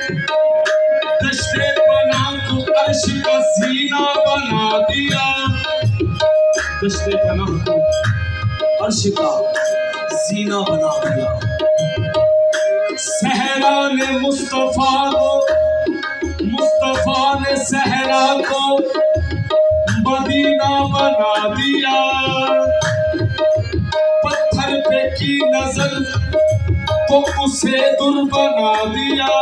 दश्ते पनाह को अर्श का जीना बना दिया। दश्ते पनाह को अर्श का जीना बना दिया। सहरा ने मुस्तफा ने सहरा को मदीना बना दिया। पत्थर पे की नजर तो उसे दुर बना दिया।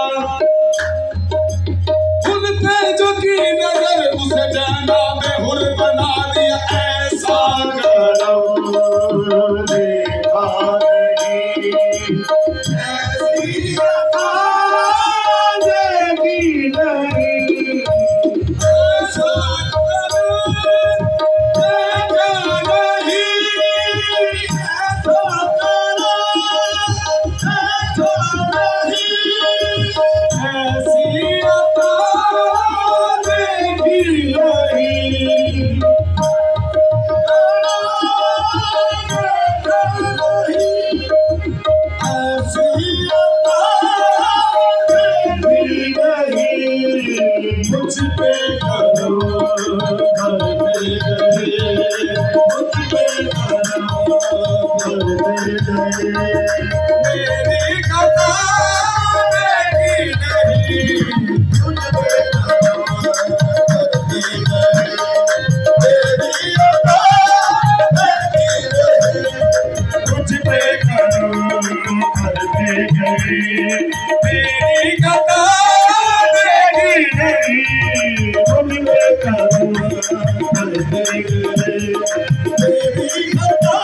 खुद पे जो की नजर उसे जाना में हुर बना दिया। ऐसा करम देखा नहीं, ऐसी अता देखी नहीं। ऐसा करम देखा नहीं, ऐसा करम देखा नहीं। ऐसी अता देखी नहीं। मुझ पे करो घर पे गए, मुझ पे करो घर पे गए। मेरी खता मेरी नहीं, मुझ पे करो घर पे गए। मेरी खता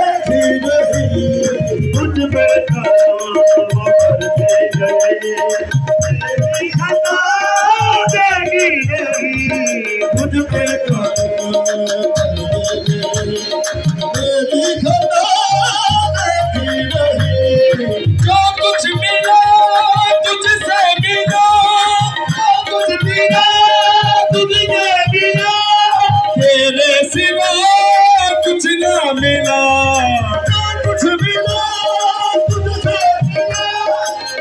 मेरी नहीं, मुझ पे करो घर पे गए। मेरी खता जो कुछ मिला तुझसे मिला, कुछ मिला तुझसे मिला, तेरे सिवा कुछ ना मिला। कुछ मिला तुझसे मिला,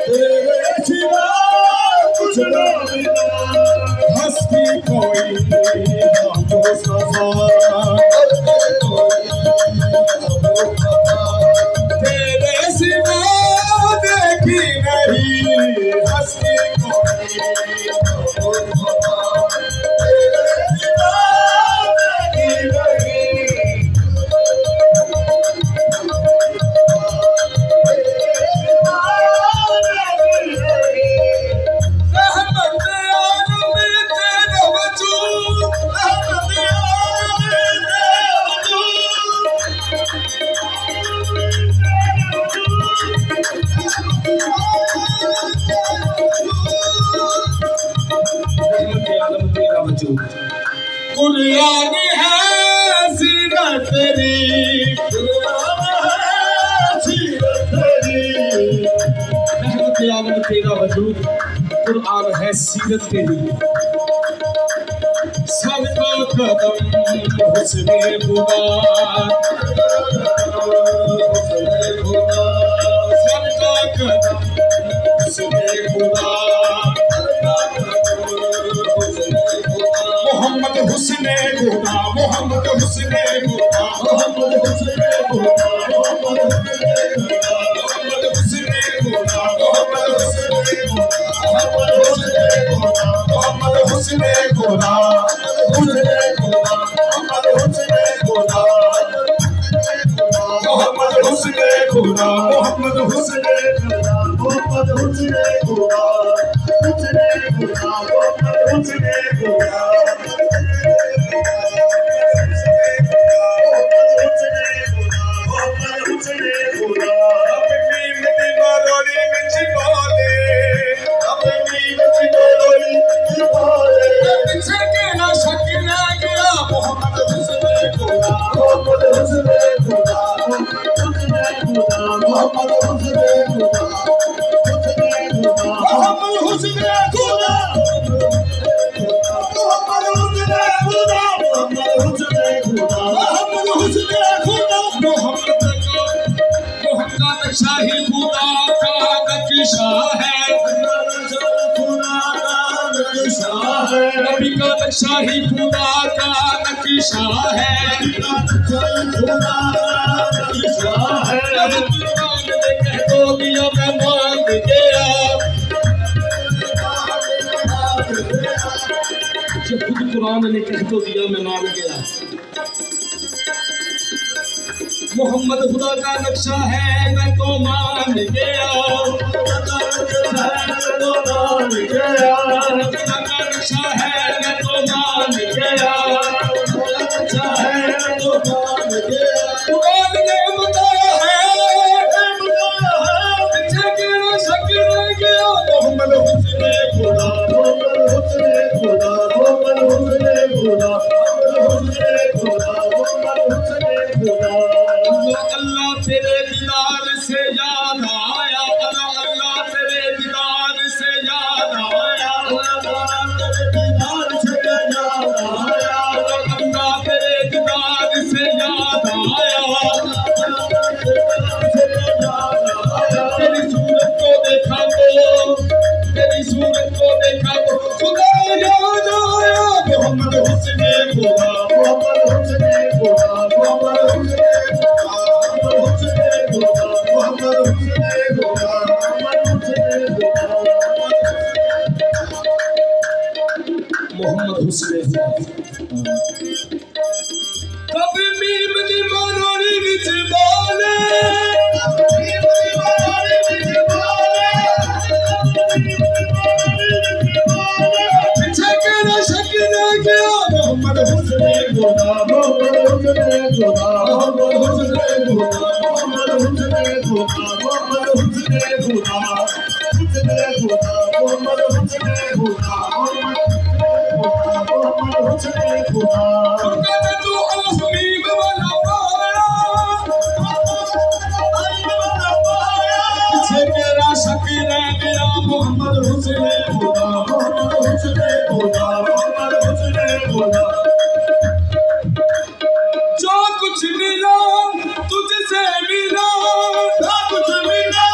तेरे सिवा कुछ ना मिला। हस्ती कोई तेरे सिवा देखी नहीं। हस्ती कोई कुर्बान है सीरत तेरी, रहमत आलम तेरा वजूद, कुरान है सीरत तेरी। सबका कदम हुस्ने खुदा, सबका कदम हुस्ने खुदा। मोहम्मद हुस्ने खुदा, मोहम्मद हुस्ने खुदा, मोहम्मद हुस्ने खुदा, मोहम्मद हुस्ने खुदा, मोहम्मद हुस्ने खुदा, मोहम्मद हुस्ने खुदा, हुस्ने खुदा, मोहम्मद हुस्ने खुदा, मोहम्मद हुस्ने खुदा, मोहम्मद हुस्ने खुदा, मोहम्मद हुस्ने खुदा, हुस्ने खुदा, मोहम्मद हुस्ने खुदा। मोहम्मद हुस्ने खुदा, नक्शा ही खुदा का नक्शा है, खुदा का नक्शा है। कुरान ने कह दो दिया मैं मान गया, जब खुद कुरान ने कह दो दिया मैं मान गया। मोहम्मद खुदा का नक्शा है मैं तो मान गया, खुदा का नक्शा है मैं तो मान गया, कुरान ने बताया है पीछे गिरा शक रह गया। मोहम्मद हुस्ने खुदा, मोहम्मद हुस्ने खुदा, मोहम्मद हुस्ने खुदा, हुस्ने खुदा, मोहम्मद हुस्ने खुदा। अल्लाह तेरे दीदार से याद आया, अल्लाह तेरे दीदार से याद आया, अल्लाह तेरे दीदार से याद आया, अल्लाह तेरे दीदार से याद आया। तेरी सूरत को देखा तो, तेरी सूरत को देखा तो खुदा याद आया। मोहम्मद हुस्ने खुदा, मोहम्मद हुस्ने खुदा, मोहम्मद हुस्ने मोहम्मद हुस्ने कभी मीम दी मारोरी विच बोले, पीछे केड़ा शक रह गया। मोहम्मद हुस्ने खुदा, मोहम्मद हुस्ने खुदा, मोहम्मद हुस्ने खुदा, मोहम्मद हुस्ने खुदा, मोहम्मद हुस्ने खुदा, हुस्ने खुदा, मोहम्मद हुस्ने खुदा, मोहम्मद हुस्ने खुदा। कहते तू अल-हबीब वाला पाया, पीछे तेरा शक रह गया। मोहम्मद हुस्ने खुदा, मोहम्मद हुस्ने खुदा, मोहम्मद हुस्ने खुदा। जो कुछ मिला तुझसे मिला, जो कुछ मिला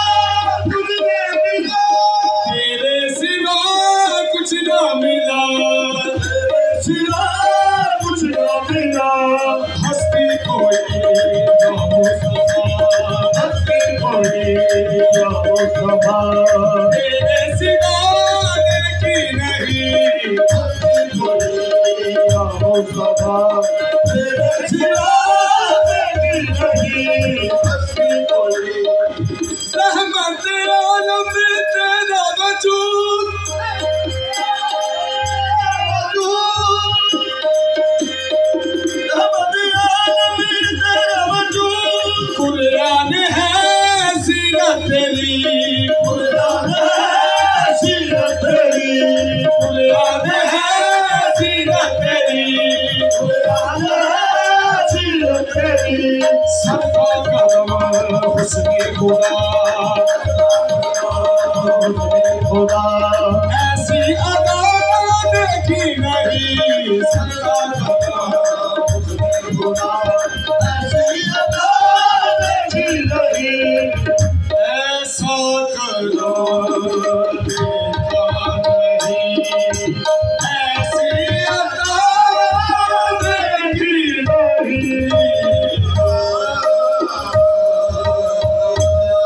तुझसे मिला, तेरे सिवा कुछ ना मिला, तेरे सिवा कुछ ना मिला। हस्ती कोई या मुस्तफा, हस्ती कोई या मुस्तफा, तेरे सिवा देखी नहीं, हस्ती कोई या मुस्तफा, तेरे सिवा देखी नहीं, हस्ती कोई। रहमत आलम में तेरा वजूद, कुरान है सीरत तेरी, कुरान है सीरत तेरी, कुरान है सीरत तेरी, कुरान है सीरत तेरी। सफा कदम हुस्ने खुदा, खुदा ऐसी अदा देखी नहीं। सफा कदम हुस्ने खुदा, ऐसी अदा देखी नहीं। ऐसा